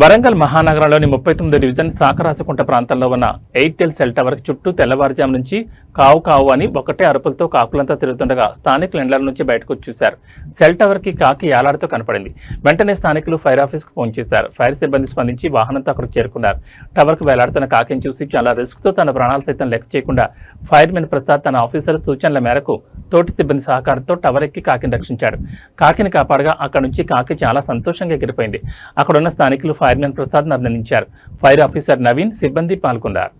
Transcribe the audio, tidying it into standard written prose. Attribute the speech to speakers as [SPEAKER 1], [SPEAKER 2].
[SPEAKER 1] Warangal మహానగరంలోని 39 division సాకరాసుకుంట ప్రాంతంలో ఉన్న Airtel cell tower చుట్టూ తెల్లవారుజాము నుంచి కావు కావు అని ఒకటే అరుపులతో కాకులంతా తిరుగుతుండగా స్థానికులు ఇండ్ల నుంచి బయటకు చూశారు. సెల్ టవర్ కి కాకి యాలాడుతూ కనపడింది. వెంటనే స్థానికులు ఫైర్ ఆఫీస్ కు ఫోన్ చేశారు. ఫైర్ సిబ్బంది స్పందించి వాహనంతో అక్కడికి చేరుకున్నారు. టవర్ కు వేలాడుతున్న కాకిని చూసి చాలా రిస్క్ తో తన ప్రాణాలు సైతం లెక్క చేయకుండా ఫైర్ మెన్ ప్రసాద్ తన ఆఫీసర్ సూచనల మేరకు తోటి సిబ్బంది సహకారంతో టవర్ ఎక్కి కాకిని రక్షించాడు. కాకిని కాపాడగా అక్కడి నుంచి కాకి చాలా సంతోషంగా ఎగిరిపోయింది. అక్కడున్న స్థానికులు ఫైర్మెన్ ప్రసాద్ అభినందించారు. ఫైర్ ఆఫీసర్ నవీన్ సిబ్బంది పాల్గొన్నారు.